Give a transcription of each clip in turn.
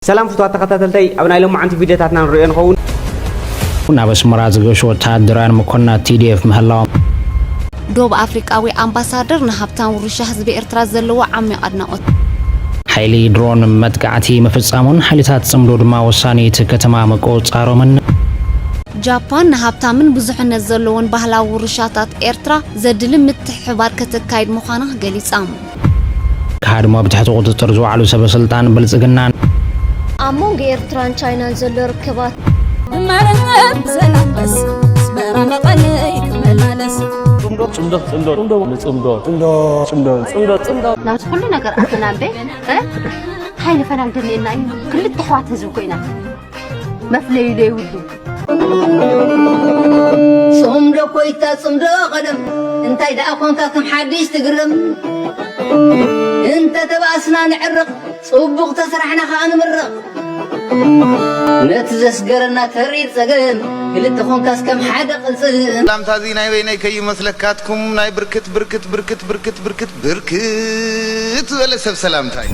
سلام فتوات تقاتلتي أبناء لهم عن فيديوهاتنا نريان خون نابس مراز جوش وتادران مكنا TDF مهلا دوب أفريقياوي أمباسادر نهبتان ورشة حزب إرتراز زلوا عمي أدناؤت حيلي درون مدقعتي مفصامون حالتات صمدود ما وساني تكتما مقوص آرومن جابان نهبتان من بزحنا زلوون بهلا ورشاتات إرترا زدل متحبار كتكايد مخانه قليس آمو كهاد ما بتحت قطر زو على سبب سلطان بلزقنان أمونغ إرتران تشاينا زلو ركبات مارنب زلام بس سبرنا قليك ملالس لا تقول لنا قرأ فنان بي هاي فنان دليلنا كل التحوات هزوكينا مفلي لي ودو صمدو كويتا صمدو قدم انت إذا أخوانك كم حديش تقرم انت تباسنا نعرق صبغ تسرحنا خان مرق نتزس قرنا تريد سقن كل تخون كاس كم حدا قلصن لام تازي ناي ويني كي مسلكاتكم ناي بركت بركت بركت بركت بركت بركت ولا سب سلام تاي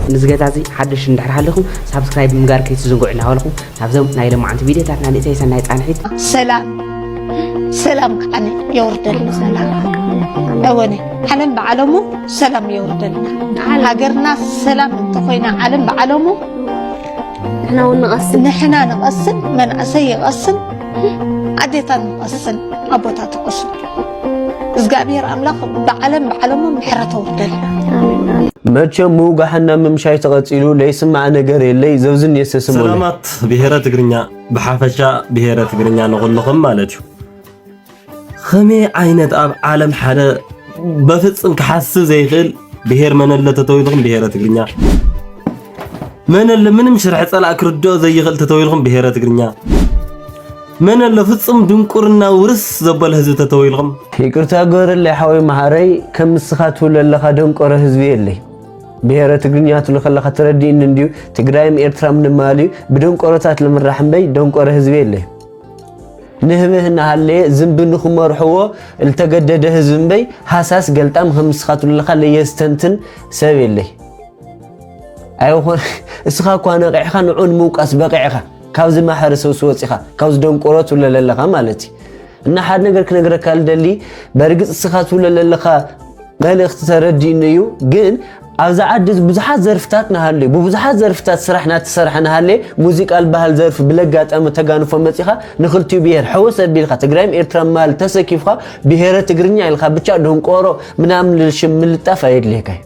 نزغتازي حدش ندحر حالكم سبسكرايب مغار كيتزنقوا لنا حالكم تابزو ناي لما عند فيديوهاتنا نيتاي سناي صانحيت سلام أنا يوردل سلام أوني حنن بعلمه سلام يوردل هاجرنا سلام انتقينا علم بعلمه نحنا نقصن من أسي قصن عديتا نقصن أبوتا تقصن إزقابير أملاك بعلمه محرة وردل ماتشا موجا حنا ممشي تغطيلو ليس معنا جري لي زوزن يسسمون سلامات بهيرة تقرنيا بحافشة بهيرة تقرنيا نقول لكم مالتشو خمي عينت أب عالم حدا بفتن كحس زي غل بهير من اللي تتويلهم بهيرة تقرنيا من اللي من مشرع طلع كردو زي غل تتويلهم بهيرة تقرنيا من اللي فتن دنقرنا ورس زبل هزو تتويلهم يكرتا غور اللي حوي مهاري كم سخات ولا لخا دنقر هزبي اللي بهيرة تقرنيا تلخ تردي نديو تقرايم إرترا من مالي بدون قرطات لمرحم بي دنقر هزبي اللي نهمهن هاللي زنبن خمر حوا التجدد هزنبي حساس قلتام خمس خاطر اللي خلي يستنتن سوي اللي أيوه إسخاء كوانا قيخا نعون موقس بقيخا كاوز ما حرسو سوتيخا كاوز دون قرات ولا للخا مالتي إن حد نقدر كال دلي برقص إسخاء ولا للخا قال اختردي إنيو جن أوزع عدد بزحات زرفتاتنا هاللي ببزحات زرفتات سرحنا تسرحنا هاللي موسيقى البهال زرف بلقات أما تجانو فمتيخا نخلتي بيهر حوس بيلخا تجريم إرترام مال تسكيفها بيهر تجرنيا الخا بتشادهم قارو منام للشم التفايد لهكاي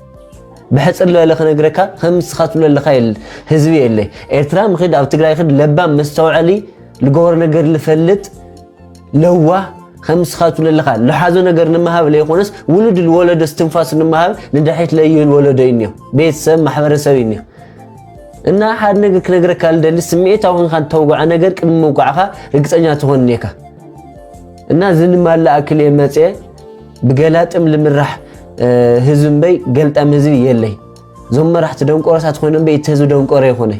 بحس اللي لخنا جركا خمس خاطر اللي خيل هزبي اللي إرترام خد أو تجري خد لبام مستوعلي لجور نجر لفلت لوه خمس خاطر اللي خال لحظة نجر نمهاب ليخونس ولد الولد استنفاس نمهاب ندحيت ليه الولدينيو بيت سم محبر سوينيو إن أحد نجر كالدل سميت أو خان توقع نجر كل موقعها رجعنا تهونيكا الناس اللي ما لا أكل يمتى بجلات من راح هزم بي قلت أمزي يلي زم راح تدون قرصات خونن بيت هزو دون قري خوني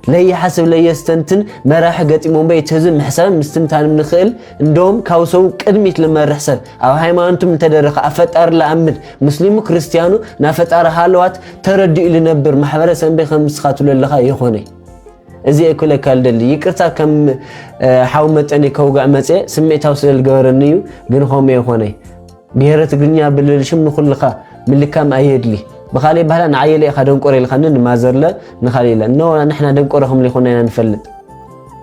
لي حسب لي يستنتن ما راح قطيمون بيت هزم حساب مستنتان من خيل اندوم كاوسو قدميت لما رحسب او هايمانتم تدرخ افطار لامد مسلم كريستيانو نافطار حالوات تردي لنبر محبرسن بي خمس خاتو للخا يخوني ازي اكل كالدلي يقرتا كم حاو متني كوغا مصي سميتاو سل غورنيو غن خوم يخوني بهرت غنيا بللشم نخلخا ملكام ايدلي بخالي بهلا نعيلي خدون قوري لخنن مازرله نخاليله نو نحنا دنقورهم ليخوننا نفلط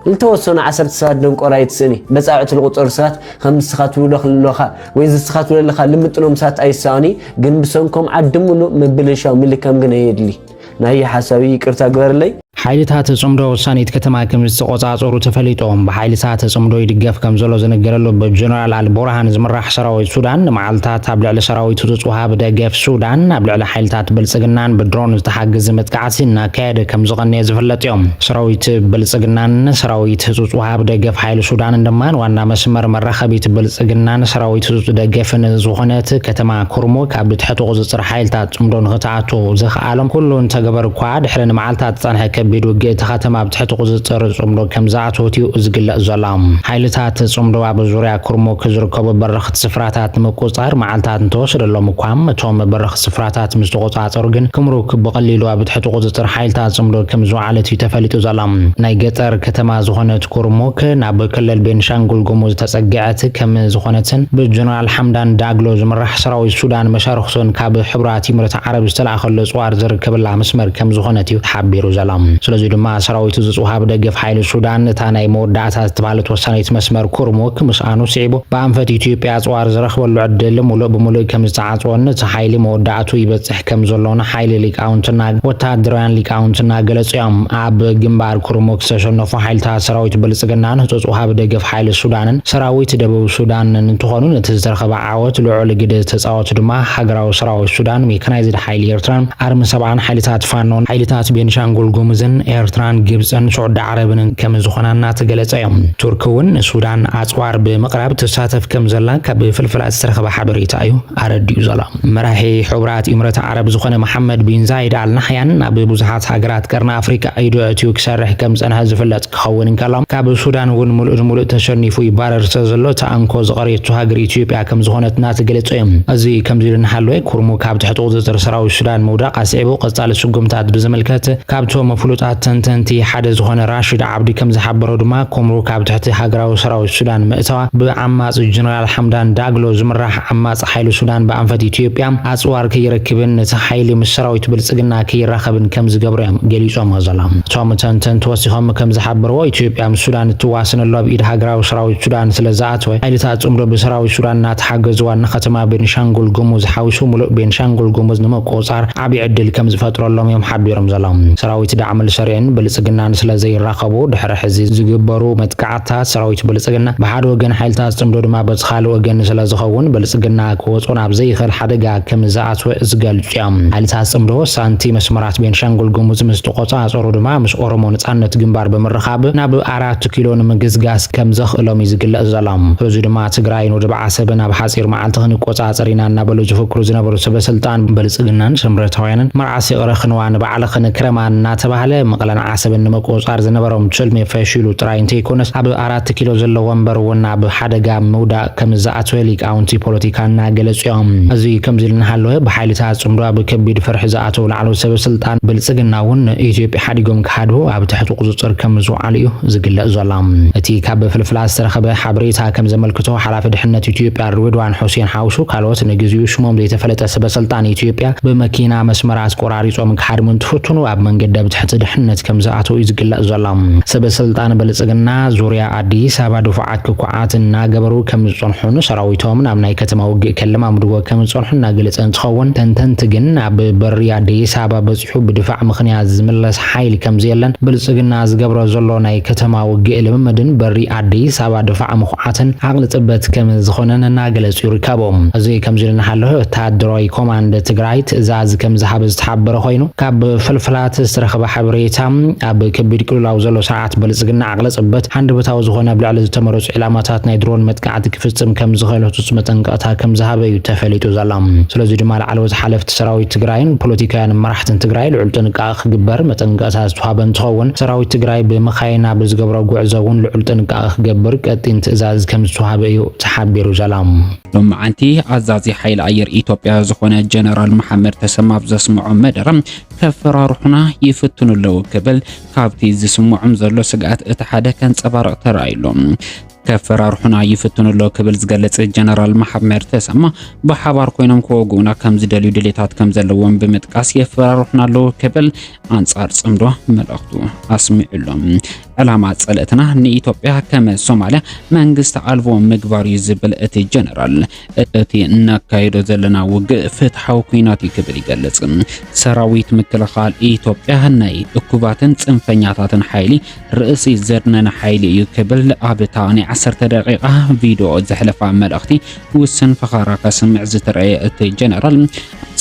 التوسنا 10 ساعات دنقورايت سني بصاعت القطر ساعات 5 ساعات ولخلخا ويز ساعات ولخا لمطنوم ساعات ايساني غن بسنكم عدملو مبلشاو ملكام غن يدلي ناي حسابي يقرتا غورلي حيلታት ጽምዶ ወሳኒት ከተማ ከም ዝተቆጻጸሩ ተፈሊጦም በኃይልታት ጽምዶ ይድገፍ ከም ዘሎ ዝነገረሉ በጀነራል አልቡርሃን ዝምራሕ ሰራዊት ሱዳን ማዓልታት ኣብ ልዕሊ ሰራዊቱ ዝጽዋሃብ ደገፍ ሱዳን ኣብ ልዕሊ ሓይልታት ብልጽግናን ብድሮን ዝተሓገዘ መጥቃዕቲና ካየደ ከም ዝቐነየ ዝፍለጥ እዮም ሰራዊት ብልጽግናን ሰራዊት ዝጽዋሃብ ደገፍ ሓይል ሱዳን እንደማን ዋና መስመር መራኸቢት ብልጽግናን ሰራዊት ዝደገፍን ዝኾነት ከተማ ኩርሙክ ኣብ ትሕቲ ቁጽጽር ሓይልታት ጽምዶ ንኽተኣቱ ዝኽኣሎም ኩሉን ተገበር እኳ ድሕሪ ማዓልታት ጻንሐ ከቢድ ውግእ ተኸተማ ብትሕቲ ቁፅጥር ጽምዶ ከም ዝኣተወትዩ ዝግለጽ ዘሎ ሓይልታት ጽምዶ ኣብ ዙርያ ኩርሙክ ዝርከቡ በረኽቲ ስፍራታት ንምቁፅጻር መዓልታት እንተወሰደሎም እኳ እቶም በረኽቲ ስፍራታት ምስ ተቆጻጸሩ ግን ክምሩክ ብቐሊሉ ኣብ ትሕቲ ቁፅጥር ሓይልታት ጽምዶ ከም ዝወዓለት እዩ ተፈሊጡ ዘሎ ናይ ገጠር ከተማ ዝኾነት ኩርሙክ ናብ ክልል ቤንሻንጉል ጉሙዝ ተጸጊዐት ከም ዝኾነትን ብጀነራል ሓምዳን ዳግሎ ዝምራሕ ሰራዊት ሱዳን መሻርክቶን ካብ ሕብራት ኢምረት ዓረብ ዝተላኸለ ጽዋር ዝርከብላ መስመር ከም ዝኾነት እዩ ሓቢሩ ዘሎ ስለዚ ድማ ሰራዊቱ ዝጽዋሃብ ደገፍ ሓይሊ ሱዳን እታ ናይ መወዳእታ ዝተባሃለት ወሳኒት መስመር ኩርሙክ ምስኣኑ ስዒቡ ብኣንፈት ኢትዮጵያ ጽዋር ዝረኽበሉ ዕድል ሙሉእ ብሙሉእ ከም ዝተዓጽወን እቲ ሓይሊ መወዳእቱ ይበጽሕ ከም ዘሎን ሓይሊ ሊቃውንትና ወታደራውያን ሊቃውንትና ገለጹ እዮም ኣብ ግንባር ኩርሙክ ዝተሸነፉ ሓይልታት ሰራዊት ብልጽግናን ዝጽዋሃብ ደገፍ ሓይሊ ሱዳንን ሰራዊት ደቡብ ሱዳን እንትኾኑ ነቲ ዝተረኸበ ዓወት ልዑል ግደ ተጻወቱ ድማ ሃገራዊ ሰራዊት ሱዳን ሜካናይዝድ ሓይሊ ኤርትራን ኣርሚ ሰብዓን ሓይልታት ፋኖን ሓይልታት ቤንሻንጉል ጉሙዝን ኤርትራን ግብፅን ስዑድ ዓረብን ከም ዝኾናና ተገለጸ እዮም ቱርክ እውን ሱዳን ኣጽዋር ብምቕራብ ተሳተፍ ከም ዘላ ካብ ፍልፍላት ዝተረኸበ ሓበሬታ እዩ ኣረዲኡ ዘሎ መራሒ ሕቡራት ኢምረት ዓረብ ዝኾነ መሐመድ ቢን ዛይድ አል ናህያን ናብ ብዙሓት ሃገራት ቀርና ኣፍሪካ ኢዱ ኣትዩ ክሰርሕ ከም ፀንሐ ዝፍለጥ ክኸውን እንከሎ ካብ ሱዳን እውን ሙሉእ ተሸኒፉ ይባረር ዘሎ ተኣንኮ ዝቐረየቱ ሃገር ኢትዮጵያ ከም ዝኾነትና ተገለጸ እዮም እዚ ከምዚ ልንሓለወ ኩርሙክ ካብ ትሕቲ ቁፅጥር ሰራዊት ሱዳን ምውዳቕ ኣስዒቡ ቀጻሊ ስጉምታት ብዝምልከት ካብቶም ፍሉጣት ተንተንቲ ሓደ ዝኾነ ራሽድ ዓብዲ ከም ዝሓበሮ ድማ ኩርሙክ ካብ ትሕቲ ሃገራዊ ሰራዊት ሱዳን ምእተዋ ብዓማጽ ጀነራል ሓምዳን ዳግሎ ዝምራሕ ዓማጽ ሓይሊ ሱዳን ብኣንፈት ኢትዮጵያ ኣጽዋር ከይረክብን እቲ ሓይሊ ምስ ሰራዊት ብልጽግና ከይራኸብን ከም ዝገብሩ እዮም ገሊጾም ዘሎም እቶም ተንተንቲ ወሲኾም ከም ዝሓበርዎ ኢትዮጵያ ምስ ሱዳን እትዋስነሉ ኣብ ኢድ ሃገራዊ ሰራዊት ሱዳን ስለዝኣተወ ሓይልታት ጽምዶ ብሰራዊት ሱዳን እናተሓገዙ ዋና ከተማ ቤንሻንጉል ጉሙዝ ሓዊሱ ሙሉእ ቤንሻንጉል ጉሙዝ ንምቁፅጻር ዓብዪ ዕድል ከም ዝፈጥረሎም እዮም ሓቢሮም ዘሎም ሰራዊት ዳዕሚ ልሰርዕን ብልጽግናን ስለዘይራኸቡ ድሕሪ ሕዚ ዝግበሩ መጥቃዕታት ሰራዊት ብልጽግና ብሓደ ወገን ሓይልታት ጽምዶ ድማ በቲ ካልእ ወገን ስለዝኸውን ብልጽግና ክወፁ ናብ ዘይኽእል ሓደጋ ከም ዝኣተወ ዝገልጹ እዮም ሓይልታት ጽምዶ ሳንቲ መስመራት ቤንሻንጉል ጉሙዝ ምስ ተቆጻጸሩ ድማ ምስ ኦሮሞ ነጻነት ግንባር ብምርኻብ ናብ 4 ኪሎ ንምግዝጋዝ ከም ዘኽእሎም እዩ ዝግለጽ ዘሎ እዚ ድማ ትግራይ ወደብ ዓሰብ ናብ ሓጺር መዓልቲ ክንቆጻጸር ኢና እናበሉ ዝፍክሩ ዝነበሩ ሰበስልጣን ብልጽግናን ስምረታውያንን መርዓሲ ቅረኽንዋ ንበዓል ክንክረማ እናተባህለ መቐለን ዓሰብን ንምቁፅጻር ዝነበሮም ትልሚ ፈሺሉ ጥራይ እንተይኮነስ ኣብ 4 ኪሎ ዘሎ ወንበር እውን ኣብ ሓደጋ ምውዳቕ ከም ዝኣተወ ሊቃውንቲ ፖለቲካ እናገለጹ እዮም እዚ ከምዚ ልንሃለወ ብሓይልታት ጽምዶ ኣብ ከቢድ ፍርሒ ዝኣተው ላዕለዎት ሰበስልጣን ብልጽግና እውን ኢትዮጵያ ሓዲጎም ክሓድቡ ኣብ ትሕቲ ቁፅጥር ከም ዝውዓሉ እዩ ዝግለጽ ዘሎ እቲ ካብ ፍልፍላት ዝተረኸበ ሓበሬታ ከም ዘመልክቶ ሓላፊ ድሕነት ኢትዮጵያ ርድዋን ሁሴን ሓውሱ ካልኦት ንግዚኡ ሽሞም ዘይተፈለጠ ሰበስልጣን ኢትዮጵያ ብመኪና መስመራት ቆራሪጾም ክሓድሙ እንትፍትኑ ኣብ መንገዲ ኣብ ትሕቲ ድሕነት ከም ዝኣተው እዩ ዝግለጽ ዘሎ ሰበስልጣን ብልጽግና ዙርያ ኣዲስ ኣበባ ድፉዓት ክኩዓት እናገበሩ ከም ዝጸንሑን ሰራዊቶም ናብ ናይ ከተማ ውግእ ከለማምድዎ ከም ዝጸንሑ እናገለጸ እንትኸውን ተንተንቲ ግን ኣብ በሪ ኣዲስ ኣበባ በፂሑ ብድፋዕ ምኽንያት ዝምለስ ሓይሊ ከም ዘየለን ብልጽግና ዝገብሮ ዘሎ ናይ ከተማ ውግእ ልምምድን በሪ ኣዲስ ኣበባ ድፋዕ ምኹዓትን ዓቕሊ ጥበት ከም ዝኾነን እናገለጹ ይርከቦም እዚ ከምዚ ልንሓለወ ወታደራዊ ኮማንድ ትግራይ ትእዛዝ ከም ዝሃበ ዝተሓበረ ኮይኑ ካብ ፍልፍላት ዝተረኸበ ሓበሬታ ኣብ ከቢድ ቅልውላው ዘሎ ሰዓት ብልጽግና ዓቕሊ ጥበት ሃንደበታዊ ዝኾነ ብልዕሊ ዝተመረፁ ዕላማታት ናይ ድሮን መጥቃዕቲ ክፍጽም ከም ዝኽእል ህፁፅ መጠንቀቕታ ከም ዝሃበ እዩ ተፈሊጡ ዘሎ ስለዚ ድማ ላዕለዎት ሓለፍቲ ሰራዊት ትግራይን ፖለቲካውያን መራሕትን ትግራይ ልዑል ጥንቃቐ ክግበር መጠንቀቕታ ዝተዋህበ እንትኸውን ሰራዊት ትግራይ ብመኻይና ብዝገብሮ ጉዕዞ እውን ልዑል ጥንቃቐ ክገብር ቀጢን ትእዛዝ ከም ዝተዋህበ እዩ ተሓቢሩ ዘሎ ሎማዓንቲ ኣዛዚ ሓይሊ ኣየር ኢትዮጵያ ዝኾነ ጀነራል መሐመድ ተሰማ ብዘስምዖ መደረ ከፈራርሑና ይፍትኑለው ክብል ካብቲ ዝስምዖም ዘሎ ስግኣት እቲ ሓደ ከንጸባርቕ ተራእዩሎም ከፈራርሑና ይፍትኑለው ክብል ዝገለጽ ጀነራል መሐመድ ተሰማ ብሓባር ኮይኖም ክወግኡና ከም ዝደልዩ ድሌታት ከም ዘለዎም ብምጥቃስ የፈራርሑናለው ክብል አንጻር ጽምዶ መልእኽቱ ኣስሚዑሎም ዕላማ ጸለእትና ንኢትዮጵያ ከም ሶማሊያ መንግስት ኣልቦ ምግባር ዝብል እቲ ጀነራል እቲ እናካይዶ ዘለና ውግእ ፍትሓዊ ኩናት ክብል ይገልጽ ሰራዊት ምክልኻል ኢትዮጵያ ናይ እኩባትን ጽንፈኛታትን ሓይሊ ርእሲ ዘድነነ ሓይሊ እዩ ክብል ኣብ ታኒ 10 ደቂቃ ቪድዮ ዘሕለፋ መልእኽቲ ውስን ፈኻራ ከስምዕ ዝተረኣየ እቲ ጀነራል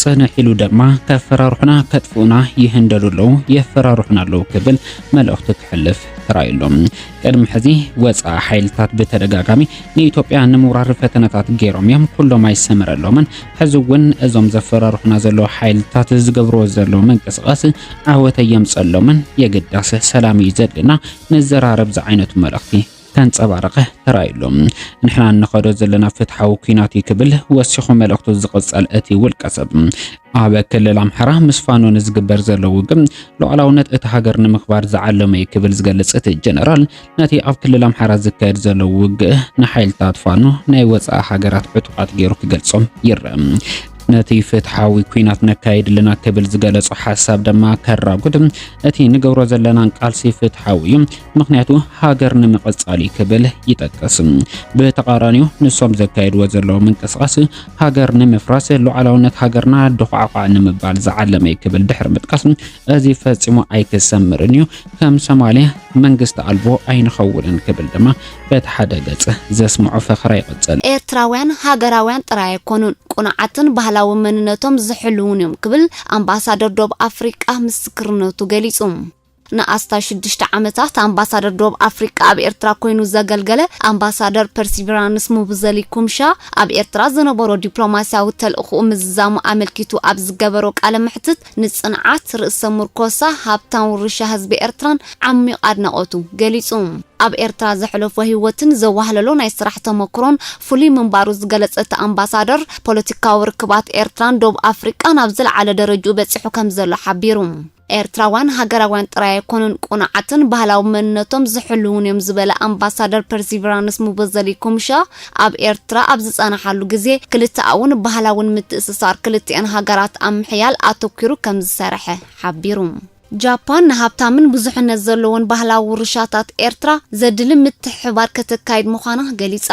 ጽንሒሉ ድማ ከፈራርሑና ከጥፉና ይህንደሉለው የፈራርሑናለው ክብል መልእኽቱ ክሕልፍ ተራይሎም ቅድሚ ሕዚ ወፃኢ ሓይልታት በተደጋጋሚ ንኢትዮጵያ ንምውራር ፈተነታት ገይሮም እዮም ኩሎም አይሰመረሎምን ሕዚ እውን እዞም ዘፈራርሑና ዘሎ ሓይልታት ዝገብርዎ ዘሎ መንቀሳቐስ ዓወተ የምጸሎምን የግዳስ ሰላም ይዘድልና ንዘራረብ ዝዓይነቱ መልእኽቲ ከንጸባረቀ ተራይሎም ንሕና ንኸዶ ዘለና ፍትሓዊ ኩናት ይክብል ወሲኹ መልእኽቱ ዝቕጸል እቲ ውልቀ ሰብ ኣብ ክልል ኣምሓራ ምስ ፋኖን ዝግበር ዘሎ ውግእ ሉዓላውነት እቲ ሃገር ንምኽባር ዝዓለመ ይክብል ዝገልጽ እቲ ጀነራል ነቲ ኣብ ክልል ኣምሓራ ዝካየድ ዘሎ ውግእ ንሓይልታት ፋኖ ናይ ወፃኢ ሃገራት ዕጡቃት ገይሩ ክገልጾም ይርአ ነቲ ፍትሓዊ ኩናት ነካይድልና ክብል ዝገለጹ ሓሳብ ድማ ከራጉድ እቲ ንገብሮ ዘለና ቃልሲ ፍትሓዊ እዩ ምክንያቱ ሃገር ንምቕጻል ክብል ይጠቅስ ብተቃራኒው ንሶም ዘካይድዎ ዘለዉ ምንቅስቓስ ሃገር ንምፍራስ ሉዓላውነት ሃገርና ድኹዓቋዕ ንምባል ዝዓለመ ክብል ድሕሪ ምጥቃስ እዚ ፈጺሙ ኣይክሰምርን እዩ ከም ሶማልያ መንግስቲ አልቦ ኣይንኸውንን ክብል ድማ በተሓደ ገጽ ዘስምዑ ፈኽራ ይቕጽል ኤርትራውያን ሃገራውያን ጥራይ ኮኑን ቁንዓትን ባህላዊ መንነቶም ዝሕልውን እዮም ክብል አምባሳደር ዶብ አፍሪቃ ምስክርነቱ ገሊጹ ንኣስታ 6 ዓመታት አምባሳደር ዶብ አፍሪቃ ኣብ ኤርትራ ኮይኑ ዘገልገለ አምባሳደር ፐርሲቨራንስ ሙብዘሊ ኩምሻ ኣብ ኤርትራ ዝነበሮ ዲፕሎማሲያዊ ተልእኹ ምዝዛሙ ኣመልኪቱ ኣብ ዝገበሮ ቃለ ምሕትት ንጽንዓት ርእሰ ሙርኮሳ ሃብታም ውርሻ ህዝቢ ኤርትራን ዓሚቕ ኣድናቆቱ ገሊጹ ኣብ ኤርትራ ዘሕለፎ ህይወትን ዘዋህለሎ ናይ ስራሕ ተመክሮን ፍሉይ ምንባሩ ዝገለጸት አምባሳደር ፖለቲካዊ ርክባት ኤርትራን ዶብ አፍሪቃን ኣብ ዝለዓለ ደረጃ በጽሑ ከም ዘሎ ሓቢሩ ኤርትራውያን ሃገራውያን ጥራይ ኮኑን ቁንዓትን ባህላዊ መንነቶም ዝሕልውን እዮም ዝበለ አምባሳደር ፐርሲቨራንስ ሙበዘሊ ኩምሻ ኣብ ኤርትራ ኣብ ዝጸናሓሉ ግዜ ክልተኣውን ባህላውን ምትእስሳር ክልቲአን ሃገራት ኣምሕያል ኣተኪሩ ከም ዝሰርሐ ሓቢሩ ጃፓን ንሃብታምን ብዙሕነት ዘለዎን ባህላዊ ውርሻታት ኤርትራ ዘድሊ ምትሕብባር ከተካይድ ምዃና ገሊጻ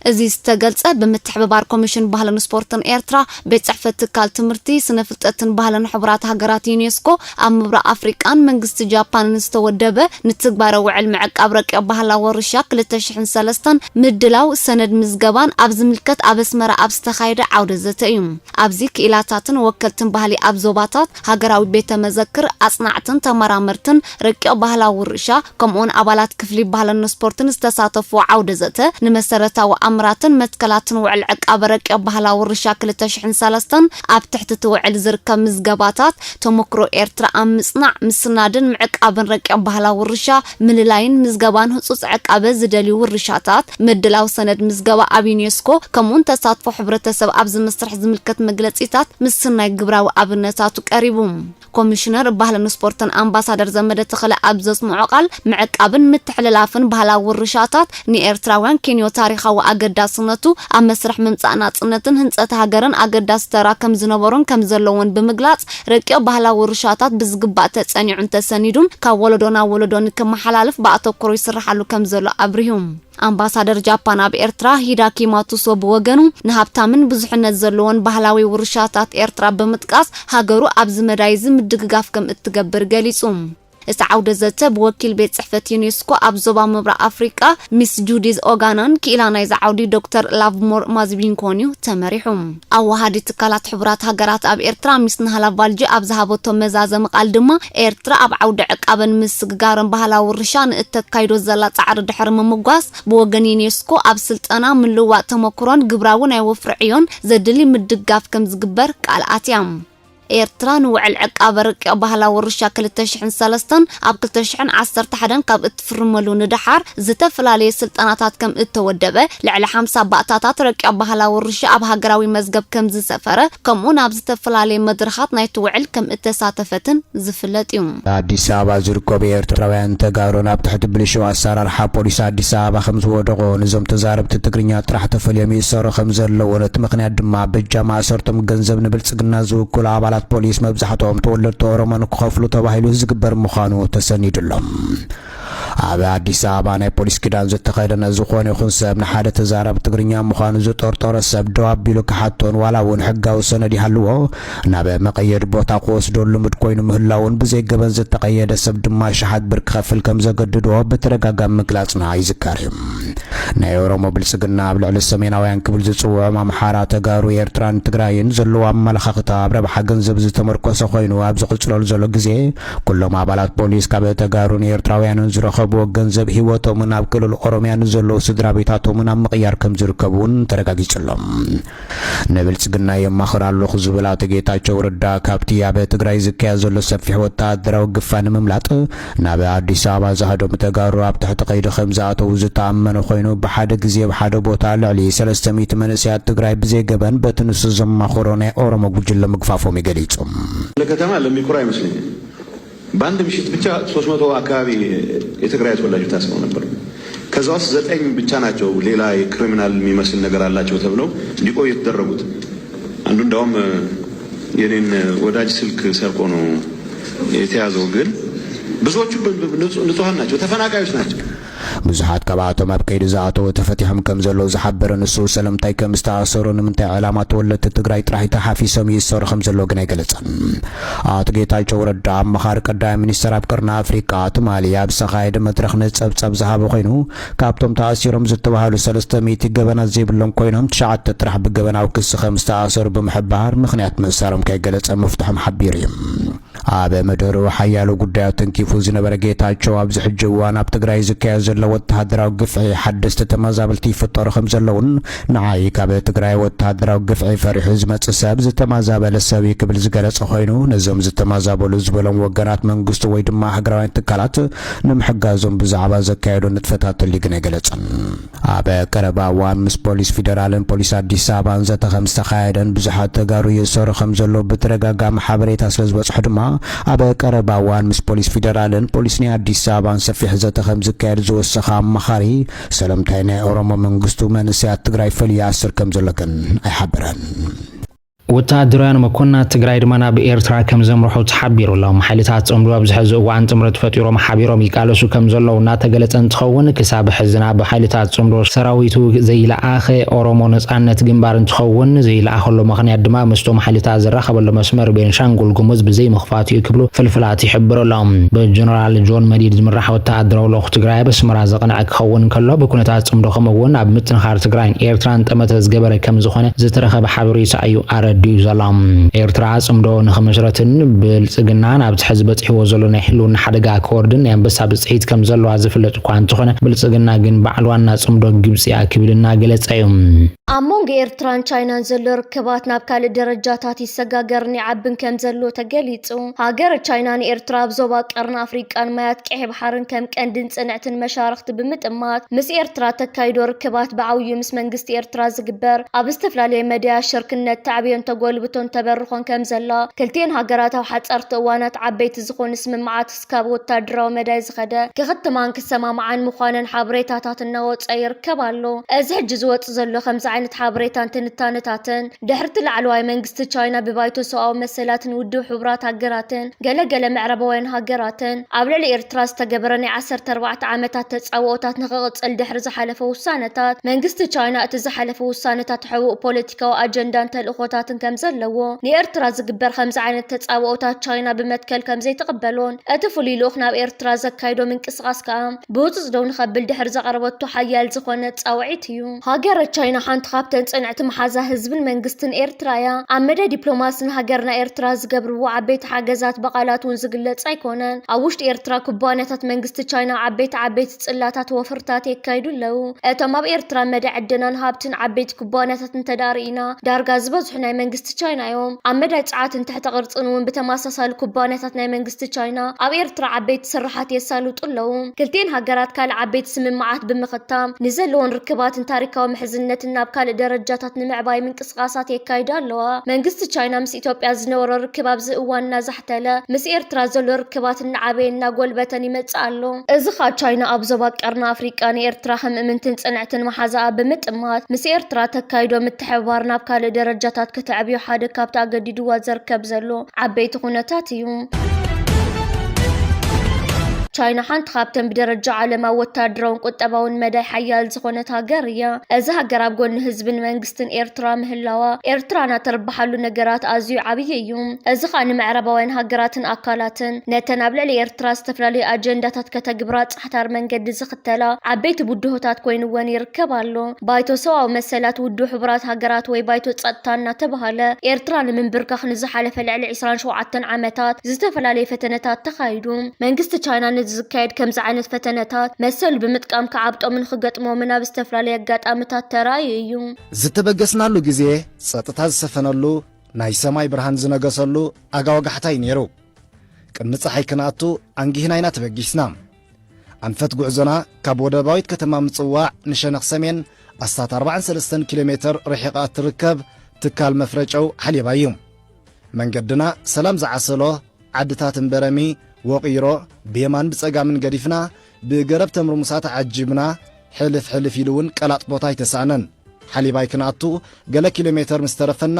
እዚ ዝተገልጸ ብምትሕብባር ኮሚሽን ባህልን ስፖርትን ኤርትራ ቤት ጽሕፈት ትካል ትምህርቲ ስነ ፍልጠትን ባህልን ሕብራት ሃገራት ዩኔስኮ ኣብ ምብራቕ ኣፍሪቃን መንግስቲ ጃፓንን ዝተወደበ ንትግባረ ውዕል ምዕቃብ ረቂቕ ባህላዊ ውርሻ 2003 ምድላው ሰነድ ምዝገባን ኣብ ዝምልከት ኣብ ኣስመራ ኣብ ዝተኻየደ ዓውደ ዘተ እዩ ኣብዚ ክኢላታትን ወከልትን ባህሊ ኣብ ዞባታት ሃገራዊ ቤተ መዘክር ኣጽናዕ ተመራመርትን ረቂቕ ባህላዊ ውርሻ ከምኡን ኣባላት ክፍሊ ባህልን ስፖርትን ዝተሳተፉ ዓውደ ዘተ ንመሰረታዊ ኣምራትን መትከላትን ውዕል ዕቃበ ረቂቕ ባህላዊ ውርሻ 2003 ኣብ ትሕቲ ትውዕል ዝርከብ ምዝገባታት ተመክሮ ኤርትራ ኣብ ምጽናዕ ምስናድን ምዕቃብን ረቂቕ ባህላዊ ውርሻ ምልላይን ምዝገባን ህጹጽ ዕቃበ ዝደልዩ ውርሻታት ምድላው ሰነድ ምዝገባ ኣብ ዩኔስኮ ከምኡን ተሳትፎ ሕብረተሰብ ኣብ ዝመስርሕ ዝምልከት መግለጺታት ምስናይ ግብራዊ ኣብነታቱ ቀሪቡ ኮሚሽነር ባህልን ስፖርትን አምባሳደር ዘመደ ተኸለ ኣብ ዘስምዑ ቃል ምዕቃብን ምትሕልላፍን ባህላዊ ውርሻታት ንኤርትራውያን ኬንዮ ታሪኻዊ ኣገዳስነቱ ኣብ መስርሕ ምምጻእ ናጽነትን ህንጸት ሃገርን ኣገዳስ ተራ ከም ዝነበሩን ከም ዘለውን ብምግላጽ ረቂቕ ባህላዊ ውርሻታት ብዝግባእ ተጸኒዑን ተሰኒዱን ካብ ወለዶ ናብ ወለዶ ንክመሓላለፍ ብኣተኩሮ ይስራሓሉ ከም ዘሎ ኣብሪሁ አምባሳደር ጃፓን ኣብ ኤርትራ ሂዳኪ ማቱሶ ብወገኑ ንሃብታምን ብዙሕነት ዘለዎን ባህላዊ ውርሻታት ኤርትራ ብምጥቃስ ሃገሩ ኣብ ዝመዳይ ዝምድግጋፍ ከም እትገብር ገሊጹ እቲ ዓውደ ዘተ ብወኪል ቤት ጽሕፈት ዩኔስኮ ኣብ ዞባ ምብራቕ ኣፍሪቃ ሚስ ጁዲዝ ኦጋናን ክኢላናይ ዝዓውዲ ዶክተር ላቭሞር ማዝቢንኮኒው ተመሪሑ ኣዋሃዲ ትካላት ሕብራት ሃገራት ኣብ ኤርትራ ሚስ ናህላ ቫልጂ ኣብ ዝሃበቶ መዛዘ መቃል ድማ ኤርትራ ኣብ ዓውደ ዕቃበን ምስግጋርን ባህላዊ ውርሻ ንእተካይዶ ዘላ ጻዕሪ ድሕሪ ምምጓስ ብወገን ዩኔስኮ ኣብ ስልጠና ምልዋጥ ተመክሮን ግብራዊ ናይ ወፍሪ ዕዮን ዘድሊ ምድጋፍ ከም ዝግበር ቃል ኣትያ ኤርትራ ንውዕል ዕቃበ ረቂቕ ባህላዊ ውርሻ 2003 ኣብ 2011 ካብ እትፍርመሉ ንድሓር ዝተፈላለዩ ስልጠናታት ከም እተወደበ ልዕሊ 50 ባእታታት ረቂቕ ባህላዊ ውርሻ ኣብ ሃገራዊ መዝገብ ከም ዝሰፈረ ከምኡን ኣብ ዝተፈላለዩ መድረኻት ናይ ትውዕል ከም እተሳተፈትን ዝፍለጥ እዩ አዲስ አበባ ዝርከቡ ኤርትራውያን ተጋሩ ናብ ትሕቲ ብልሹ ኣሰራርሓ ፖሊስ አዲስ አበባ ከም ዝወደቑ ንዞም ተዛረብቲ ትግርኛ ጥራሕ ተፈልዮም ይሰርሑ ከም ዘለዉ ነቲ ምክንያት ድማ ብጃማ ኣሰርቶም ገንዘብ ንብልጽግና ዝውክሉ ኣባላት ፖሊስ መብዛሕትኦም ተወለድቲ ኦሮሞን ክኸፍሉ ተባሂሉ ዝግበር ምዃኑ ተሰኒድሎም ኣብ አዲስ አበባ ናይ ፖሊስ ክዳን ዝተኸደነ ዝኾነ ይኹን ሰብ ንሓደ ተዛረብ ትግርኛ ምዃኑ ዝጠርጠረ ሰብ ደው ኣቢሉ ክሓቶን ዋላ እውን ሕጋዊ ሰነድ ይሃልዎ ናብ መቐየዲ ቦታ ክወስደሉ ልምድ ኮይኑ ምህላውን ብዘይ ገበን ዝተቐየደ ሰብ ድማ ሸሓት ብር ክኸፍል ከም ዘገድድዎ በተደጋጋሚ ምግላጽና ይዝከር እዩ ናይ ኦሮሞ ብልጽግና ኣብ ልዕሊ ሰሜናውያን ክብል ዝጽውዖም ኣምሓራ ተጋሩ ኤርትራን ትግራይን ዘለዎ ኣመለኻኽታ ኣብ ረብሓ ገንዘብ ዝተመርኮሰ ኮይኑ ኣብ ዝቕጽለሉ ዘሎ ግዜ ኩሎም ኣባላት ፖሊስ ካብ ተጋሩን ኤርትራውያንን ዝረኸብዎ ገንዘብ ሂወቶምን ኣብ ክልል ኦሮምያ ንዘለዉ ስድራ ቤታቶምን ኣብ ምቕያር ከም ዝርከቡን ተረጋጊጹሎም ንብልጽግና የማኽር ኣለኹ ዝብል ኣቶ ጌታቸው ረዳ ካብቲ ኣብ ትግራይ ዝካየድ ዘሎ ሰፊሕ ወታደራዊ ግፋን ንምምላጥ ናብ ኣዲስ ኣበባ ዝሃዶም ተጋሩ ኣብ ትሕቲ ቀይዲ ከም ዝኣተው ዝተኣመነ ኮይኑ ብሓደ ግዜ ብሓደ ቦታ ልዕሊ 300 መንእሰያት ትግራይ ብዘይገበን በቲ ንሱ ዘማኽሮ ናይ ኦሮሞ ጉጅለ ምግፋፎም ይገሊጹ ለከተማ ለሚኩራ አይመስለኝም በአንድ ምሽት ብቻ 300 አካባቢ የትግራይ ተወላጆች ታስረው ነበር ከዛ ውስጥ 9 ብቻ ናቸው ሌላ ክሪሚናል የሚመስል ነገር አላቸው ተብለው እንዲቆዩ የተደረጉት አንዱ እንደውም የኔን ወዳጅ ስልክ ሰርቆ ነው የተያዘው ግን ብዙዎቹ ንጹሃን ናቸው ተፈናቃዮች ናቸው ብዙሓት ካብኣቶም ኣብ ከይዲ ዝኣተው ተፈቲሖም ከም ዘሎ ዝሓበረ ንሱ ሰለምታይ ከም ዝተኣሰሩ ንምንታይ ዕላማ ተወለድቲ ትግራይ ጥራሕ ተሓፊሶም ይሰሩ ከም ዘሎ ግን ኣይገለጸን ኣቶ ጌታቸው ረዳ ኣመኻሪ ቀዳማይ ሚኒስትር ኣብ ቀርኒ ኣፍሪቃ ትማሊ ኣብ ዝተኻየደ መድረኽ ንፀብፀብ ዝሃበ ኮይኑ ካብቶም ተኣሲሮም ዝተባሃሉ 300 ገበናት ዘይብሎም ኮይኖም 9 ጥራሕ ብገበናዊ ክሲ ከም ዝተኣሰሩ ብምሕባር ምኽንያት ምእሳሮም ከይገለጸ መፍትሖም ሓቢሩ እዩ ኣብ መደሩ ሓያሎ ጉዳያት ተንኪፉ ዝነበረ ጌታቸው ኣብዚ ሕጂ እዋን ኣብ ትግራይ ዝካየድ ዘሎ ወተሃደራዊ ግፍዒ ሓደስቲ ተመዛበልቲ ይፍጠሩ ከም ዘለውን ንዓይ ካብ ትግራይ ወተሃደራዊ ግፍዒ ፈሪሑ ዝመጽእ ሰብ ዝተመዛበለ ሰብ ክብል ዝገለጸ ኮይኑ ነዞም ዝተመዛበሉ ዝበሎም ወገናት መንግስቱ ወይ ድማ ሃገራውያን ትካላት ንምሕጋዞም ብዛዕባ ዘካየዱ ንጥፈታት ሊግን ኣይገለጸን ኣብ ቀረባ እዋን ምስ ፖሊስ ፌደራልን ፖሊስ ኣዲስ ኣበባን ዘተ ከም ዝተኻየደን ብዙሓት ተጋሩ ይሰሩ ከም ዘሎ ብተደጋጋሚ ሓበሬታ ስለዝበጽሑ ድማ ኣብ ቀረባ እዋን ምስ ፖሊስ ፌደራልን ፖሊስ ናይ ኣዲስ ኣበባን ሰፊሕ ዘተ ከም ዝካየድ ዝወሰኸ ኣመኻሪ ሰለምታይ ናይ ኦሮሞ መንግስቱ መንእሰያት ትግራይ ፈልዩ ይኣስር ከም ዘሎ ግን ኣይሓበረን ወታደራውያን መኮንናት ትግራይ ድማ ናብ ኤርትራ ከም ዘምርሑ ተሓቢሩሎም ሓይልታት ጽምዶ ኣብ ዝሕዚ እዋን ጥምረት ፈጢሮም ሓቢሮም ይቃለሱ ከም ዘለዉ እናተገለጸ እንትኸውን ክሳብ ሕዝና ብሓይልታት ጽምዶ ሰራዊቱ ዘይለኣኸ ኦሮሞ ነጻነት ግንባር እንትኸውን ዘይለኣኸሎ ምኽንያት ድማ ምስቶም ሓይልታት ዝራኸበሎ መስመር ቤንሻንጉል ጉሙዝ ብዘይ ምኽፋት እዩ ክብሉ ፍልፍላት ይሕብረሎም ብጀነራል ጆን መዲድ ዝምራሕ ወታደራዊ ልኡኽ ትግራይ በስመራ ዘቕንዕ ክኸውን ከሎ ብኩነታት ጽምዶ ከምኡውን ኣብ ምጥንኻር ትግራይን ኤርትራን ጠመተ ዝገበረ ከም ዝኾነ ዝተረኸበ ሓበሬታ እዩ ዲዩ ዘሎም ኤርትራ ጽምዶ ንኽመስረትን ብልጽግና ናብ ትሕዝ በጽሕዎ ዘሎ ናይ ህልውና ሓደጋ ክወርድን ናይ ኣንበሳ ብጽሒት ከም ዘለዋ ዝፍለጥ እኳ እንተኾነ ብልጽግና ግን በዓል ዋና ጽምዶ ግብጽያ ክብልና ገለጸ እዩ ኣብ ሞንጎ ኤርትራን ቻይናን ዘሎ ርክባት ናብ ካልእ ደረጃታት ይሰጋገርን ይዓብን ከም ዘሎ ተገሊጹ ሃገር ቻይናን ኤርትራ ኣብ ዞባ ቀርኒ ኣፍሪቃን ማያት ቀይሕ ባሕርን ከም ቀንድን ጽንዕትን መሻርክቲ ብምጥማት ምስ ኤርትራ ተካይዶ ርክባት ብዓብዩ ምስ መንግስቲ ኤርትራ ዝግበር ኣብ ዝተፈላለየ መድያ ሽርክነት ተዕብዮን ተጎልብቶን ተበርኾን ከም ዘላ ክልቲአን ሃገራት ኣብ ሓጸርቲ እዋናት ዓበይቲ ዝኾኑ ስምምዓት እስካብ ወታደራዊ መዳይ ዝኸደ ክኽትማን ክሰማምዓን ምዃነን ሓበሬታታት እናወፀ ይርከብ ኣሎ እዚ ሕጂ ዝወፅእ ዘሎ ከምዚ ዓይነት ሓበሬታን ትንታነታትን ድሕርቲ ላዕለዋይ መንግስቲ ቻይና ብባይቶ ሰብኣዊ መሰላትን ውድብ ሕቡራት ሃገራትን ገለገለ ምዕራባውያን ሃገራትን ኣብ ልዕሊ ኤርትራ ዝተገበረ ናይ 14 ዓመታት ተጻውኦታት ንኽቕጽል ድሕሪ ዝሓለፈ ውሳነታት መንግስቲ ቻይና እቲ ዝሓለፈ ውሳነታት ሕቡእ ፖለቲካዊ ኣጀንዳን ተልእኾታትን ከም ዘለዎ ንኤርትራ ዝግበር ከምዚ ዓይነት ተጻውኦታት ቻይና ብመትከል ከም ዘይተቐበሎን እቲ ፍሉይ ልኡኽ ናብ ኤርትራ ዘካይዶ ምንቅስቓስ ከዓ ብውፅፅ ደው ንኸብል ድሕሪ ዘቐረበቶ ሓያል ዝኾነ ጻውዒት እዩ ሃገረ ቻይና ሓንቲ ካብተን ጽንዕቲ መሓዛ ህዝብን መንግስትን ኤርትራ እያ ኣብ መደብ ዲፕሎማስን ሃገርና ኤርትራ ዝገብርዎ ዓበይቲ ሓገዛት በቓላት እውን ዝግለጽ ኣይኮነን ኣብ ውሽጢ ኤርትራ ኩባንያታት መንግስቲ ቻይና ዓበይቲ ጽላታት ወፍርታት የካይዱ ኣለዉ እቶም ኣብ ኤርትራ መደብ ዕድናን ሃብትን ዓበይቲ ኩባንያታት ተዳርኢና ዳርጋ ዝበዝሑ ናይ መንግስቲ ቻይና እዮም ኣብ መዳይ ጸዓትን ትሕተ ቅርጽን እውን ብተመሳሳሊ ኩባንያታት ናይ መንግስቲ ቻይና ኣብ ኤርትራ ዓበይቲ ስራሓት የሳልጡ ኣለዉ ክልቲአን ሃገራት ካልእ ዓበይቲ ስምምዓት ብምኽታም ንዘለዎን ርክባትን ታሪካዊ ምሕዝነትን ናብ ካልእ ደረጃታት ንምዕባይ ምንቅስቓሳት የካይዳ ኣለዋ መንግስቲ ቻይና ምስ ኢትዮጵያ ዝነበሮ ርክብ ኣብዚ እዋን እናዛሕተለ ምስ ኤርትራ ዘሎ ርክባት እናዓበየ እናጎልበተን ይመጽእ ኣሎ እዚ ኻ ቻይና ኣብ ዞባ ቀርኒ ኣፍሪቃ ንኤርትራ ከም እምንትን ጽንዕትን መሓዛኣ ብምጥማት ምስ ኤርትራ ተካይዶ ምትሕብባር ናብ ካልእ ደረጃታት ክትዕብዮ ሓደ ካብቲ ኣገዲድዋ ዘርከብ ዘሎ ዓበይቲ ኩነታት እዩ ቻይና ሓንቲ ካብተን ብደረጃ ዓለማዊ ወታደራውን ቁጠባውን መዳይ ሓያል ዝኾነት ሃገር እያ። እዚ ሃገር ኣብ ጎኒ ህዝብን መንግስትን ኤርትራ ምህላዋ ኤርትራ ናተርባሓሉ ነገራት ኣዝዩ ዓብይ እዩ። እዚ ከዓ ንምዕራባውያን ሃገራትን ኣካላትን ነተን ኣብ ልዕሊ ኤርትራ ዝተፈላለዩ ኣጀንዳታት ከተግብራ ጻሕታር መንገዲ ዝኽተላ ዓበይቲ ቡድሆታት ኮይኑወን ይርከብ ኣሎ። ባይቶ ሰብኣዊ መሰላት ውድብ ሕብራት ሃገራት ወይ ባይቶ ጸጥታ እናተባሃለ ኤርትራ ንምንብርካኽ ንዝሓለፈ ልዕሊ 27 ዓመታት ዝተፈላለዩ ፈተነታት ተኻይዱ መንግስቲ ቻይና ንዝካየድ ከምዚ ዓይነት ፈተነታት መሰል ብምጥቃም ከዓብጦምን ክገጥሞምን ኣብ ዝተፈላለዩ ኣጋጣሚታት ተራእዩ እዩ። ዝተበገስናሉ ግዜ ጸጥታ ዝሰፈነሉ ናይ ሰማይ ብርሃን ዝነገሰሉ ኣጋወጋሕታይ ነይሩ። ቅድሚ ፀሓይ ክንኣቱ ኣንጊህና ኢና ተበጊስና። ኣንፈት ጉዕዞና ካብ ወደባዊት ከተማ ምጽዋዕ ንሸነኽ ሰሜን ኣስታት 43 ኪሎ ሜትር ርሒቓ እትርከብ ትካል መፍረጨው ሓሊባ እዩ። መንገድና ሰላም ዝዓሰሎ ዓድታት እምበረሚ ወቒሮ ብየማን ብጸጋምን ገዲፍና ብገረብ ተምርሙሳት ዓጅብና ሕልፍ ሕልፍ ኢሉ እውን ቀላጥቦታ ይተሳእነን። ሓሊባይ ክንኣቱ ገለ ኪሎ ሜትር ምስ ተረፈና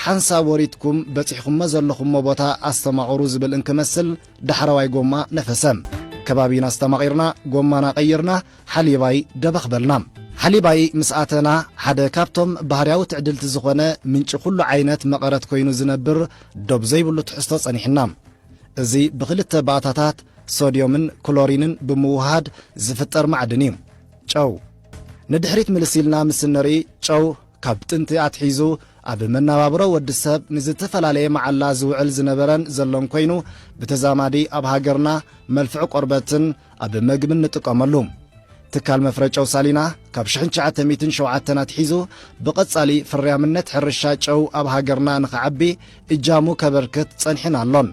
ሓንሳብ ወሪትኩም በፂሕኩሞ ዘለኹሞ ቦታ ኣስተማቕሩ ዝብል እንክመስል ዳሕረዋይ ጎማ ነፈሰም። ከባቢና ኣስተማቒርና ጎማና ቀይርና ሓሊባይ ደበኽበልና። ሓሊባይ ምስኣተና ሓደ ካብቶም ባህርያዊ ትዕድልቲ ዝኾነ ምንጭ ኩሉ ዓይነት መቐረት ኮይኑ ዝነብር ዶብ ዘይብሉ ትሕዝቶ ጸኒሕና። እዚ ብኽልተ ባእታታት ሶድዮምን ክሎሪንን ብምውሃድ ዝፍጠር ማዕድን እዩ። ጨው ንድሕሪት ምልሲልና ምስ ንርኢ ጨው ካብ ጥንቲ ኣትሒዙ ኣብ መነባብሮ ወዲ ሰብ ንዝተፈላለየ መዓላ ዝውዕል ዝነበረን ዘሎን ኮይኑ ብተዛማዲ ኣብ ሃገርና መልፍዕ ቆርበትን ኣብ መግብን ንጥቀመሉ። ትካል መፍረጨው ሳሊና ካብ 1907 ኣትሒዙ ብቐጻሊ ፍርያምነት ሕርሻ ጨው ኣብ ሃገርና ንኽዓቢ እጃሙ ከበርክት ጸኒሕን ኣሎን።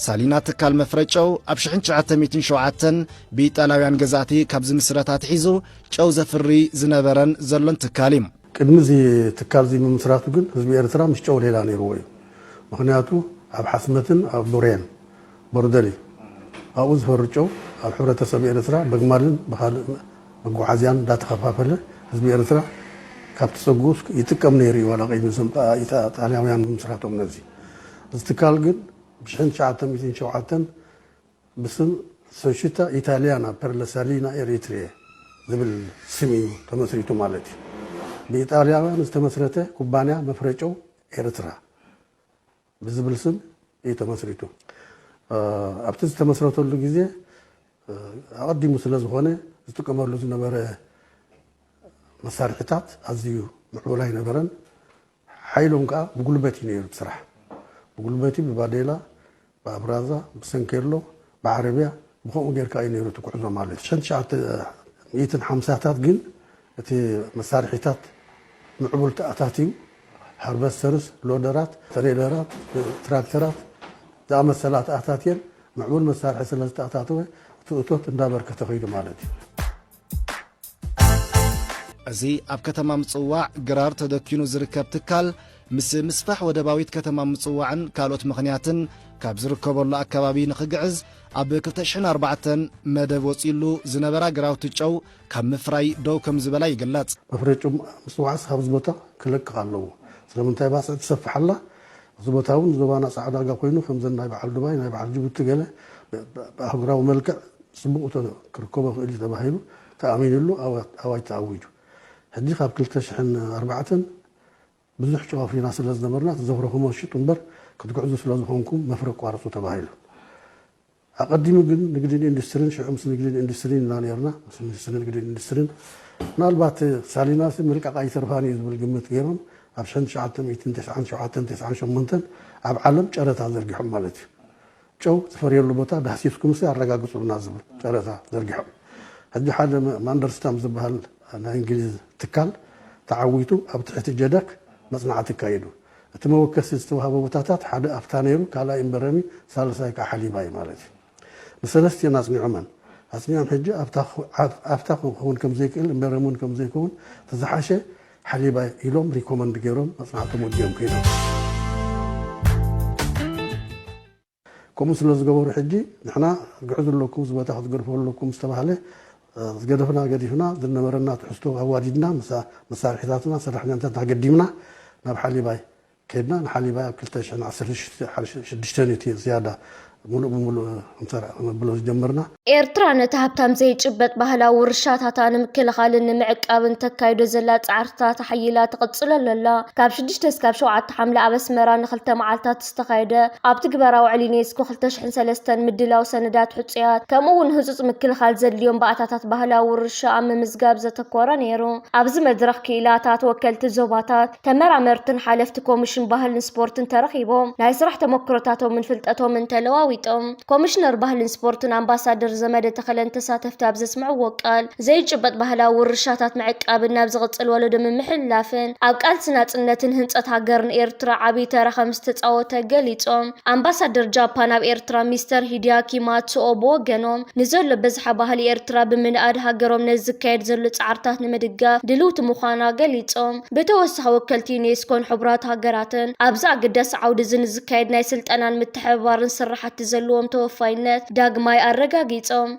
ሳሊና ትካል መፍረጨው ኣብ 1907 ብኢጣልያውያን ገዛእቲ ካብ ዝምስረት ኣትሒዙ ጨው ዘፍሪ ዝነበረን ዘሎን ትካል እዩ። ቅድሚ እዚ ትካል እዚ ምምስራቱ ግን ህዝቢ ኤርትራ ምስ ጨው ሌላ ነይርዎ እዩ። ምክንያቱ ኣብ ሓስመትን ኣብ ቡሬን ቦርደሊ ኣብኡ ዝፈሪ ጨው ኣብ ሕብረተሰብ ኤርትራ በግማልን ብካልእ መጓዓዝያን እንዳተኸፋፈለ ህዝቢ ኤርትራ ካብቲ ፀጉስ ይጥቀም ነይሩ እዩ። ዋላ ቀይኑ ጣልያውያን ምምስራቶም ነዚ እዚ ትካል ግን ብ1907 ብስም ሶሽታ ኢታልያና ፐር ላ ሳሊና ኤሪትሪያ ዝብል ስም እዩ ተመስሪቱ ማለት እዩ። ብኢጣልያውያን ዝተመስረተ ኩባንያ መፍረጨው ኤርትራ ብዝብል ስም እዩ ተመስሪቱ። ኣብቲ ዝተመስረተሉ ግዜ ኣቐዲሙ ስለ ዝኾነ ዝጥቀመሉ ዝነበረ መሳርሕታት ኣዝዩ ምዕቡል ኣይነበረን። ሓይሎም ከዓ ብጉልበት እዩ ነይሩ ስራሕ ብጉልበቲ ብባዴላ ብኣብራዛ ብሰንኬሎ ብዓረብያ ብከምኡ ጌርካ እዩ ነይሩ ትጉዕዞ ማለት እዩ። 1950ታት ግን እቲ መሳርሒታት ምዕቡል ተኣታት እዩ። ሃርቨስተርስ፣ ሎደራት፣ ትሬለራት፣ ትራክተራት ዝኣመሰላት ኣታት እየን። ምዕቡል መሳርሒ ስለ ዝተኣታተወ እቲ እቶት እንዳበርከተ ኸይዱ ማለት እዩ። እዚ ኣብ ከተማ ምጽዋዕ ግራር ተደኪኑ ዝርከብ ትካል ምስ ምስፋሕ ወደባዊት ከተማ ምጽዋዕን ካልኦት ምኽንያትን ካብ ዝርከበሉ ኣከባቢ ንኽግዕዝ ኣብ 2004 መደብ ወፂሉ ዝነበራ ግራውቲ ጨው ካብ ምፍራይ ደው ከም ዝበላ ይግለጽ። መፍረጨው ምጽዋዕስ ካብዚ ቦታ ክለቅቕ ኣለዎ። ስለምንታይ ባስዕ ትሰፍሓላ እዚ ቦታ እውን ዞባና ፃዕዳጋ ኮይኑ ከምዘን ናይ በዓል ዱባይ ናይ በዓል ጅቡቲ ገለ ብኣህጉራዊ መልክዕ ጽቡቕ ክርከቦ ክእል እዩ ተባሂሉ ተኣሚኑሉ ኣዋጅ ተኣዊጁ። ሕጂ ካብ 2004 ብዙሕ ጨው ኣፍሪና ስለ ዝነበርና ዘፍረኹሞ ሽጡ እምበር ክትጉዕዙ ስለ ዝኾንኩም መፍረ ቋርፁ ተባሂሉ። ኣቐዲሙ ግን ንግድን ኢንዱስትሪን ሽዑ ምስ ንግድን ኢንዱስትሪን ኢና ነርና ምስ ንግድን ኢንዱስትሪን ምናልባት ሳሊናስ መልቀቃ ይተርፋን እዩ ዝብል ግምት ገይሮም ኣብ 1997-98 ኣብ ዓለም ጨረታ ዘርጊሖም ማለት እዩ። ጨው ዝፈርየሉ ቦታ ዳህሲስኩምስ ኣረጋግፁልና ዝብል ጨረታ ዘርጊሖም። ሕጂ ሓደ ማንደርስታም ዝበሃል ናይ እንግሊዝ ትካል ተዓዊቱ ኣብ ትሕቲ ጀደክ መጽናዕቲ ካይዱ እቲ መወከሲ ዝተዋሃበ ቦታታት ሓደ ኣፍታ ነይሩ ካልኣይ እምበረሚ ሳልሳይ ከዓ ሓሊባይ ማለት እዩ። ብሰለስቲአን ኣጽኒዖም ሕጂ ኣፍታ ክኸውን ከም ዘይክእል እምበረሚ እውን ከም ዘይከውን ተዝሓሸ ሓሊባይ ኢሎም ሪኮመንድ ገይሮም መጽናዕቶም ወዲኦም ከይዶም ከምኡ ስለ ዝገበሩ ሕጂ ንሕና ዝግዕዙ ኣለኩም እዚ ቦታ ክትገድፉ ኣለኩም ዝተባሃለ ዝገደፍና ገዲፍና ዝነበረና ትሕዝቶ ኣዋዲድና መሳርሒታትና ሰራሕተኛታትና ገዲምና ናብ ሓሊባይ ከድና ንሓሊባይ ኣብ 2016 እቲ ዝያዳ ሙሉእ ብሙሉእ እንሰርዕ ብሎ ዝጀመርና ኤርትራ ነቲ ሃብታም ዘይጭበጥ ባህላዊ ውርሻታታ ንምክልኻልን ንምዕቃብን ተካይዶ ዘላ ፃዕርታት ሓይላ ትቕፅል ኣላ ካብ 6 እስካብ 7 ሓምለ ኣብ ኣስመራ ንኽልተ መዓልታት ዝተኻየደ ኣብ ትግበራዊ ውዕል ዩኔስኮ 2003 ምድላው ሰነዳት ሕፁያት ከምኡውን ህፁፅ ምክልኻል ዘድልዮም ባእታታት ባህላዊ ውርሻ ኣብ ምምዝጋብ ዘተኮረ ነይሩ ኣብዚ መድረኽ ክኢላታት ወከልቲ ዞባታት ተመራመርትን ሓለፍቲ ኮሚሽን ባህልን ስፖርትን ተረኺቦም ናይ ስራሕ ተመክሮታቶምን ፍልጠቶምን ተለዋዊ ኮሚሽነር ባህልን ስፖርትን ኣምባሳደር ዘመደ ተኸለን ተሳተፍቲ ኣብ ዘስምዕዎ ቃል ዘይጭበጥ ባህላዊ ውርሻታት ምዕቃብን ናብ ዝቕፅል ወለዶ ምምሕልላፍን ኣብ ቃልሲ ናጽነትን ህንፀት ሃገርን ኤርትራ ዓብይ ተራ ከም ዝተፃወተ ገሊፆም ኣምባሳደር ጃፓን ኣብ ኤርትራ ሚስተር ሂዲያኪ ማትሱኦ ብወገኖም ንዘሎ በዝሓ ባህሊ ኤርትራ ብምንኣድ ሃገሮም ነዚ ዝካየድ ዘሎ ፃዕርታት ንምድጋፍ ድልውቲ ምዃና ገሊፆም ብተወሳኺ ወከልቲ ዩኔስኮን ሕቡራት ሃገራትን ኣብዚ ኣገዳሲ ዓውዲ እዚ ንዝካየድ ናይ ስልጠናን ምትሕብባርን ስራሕቲ ዘለዎም ተወፋይነት ዳግማይ ኣረጋጊፆም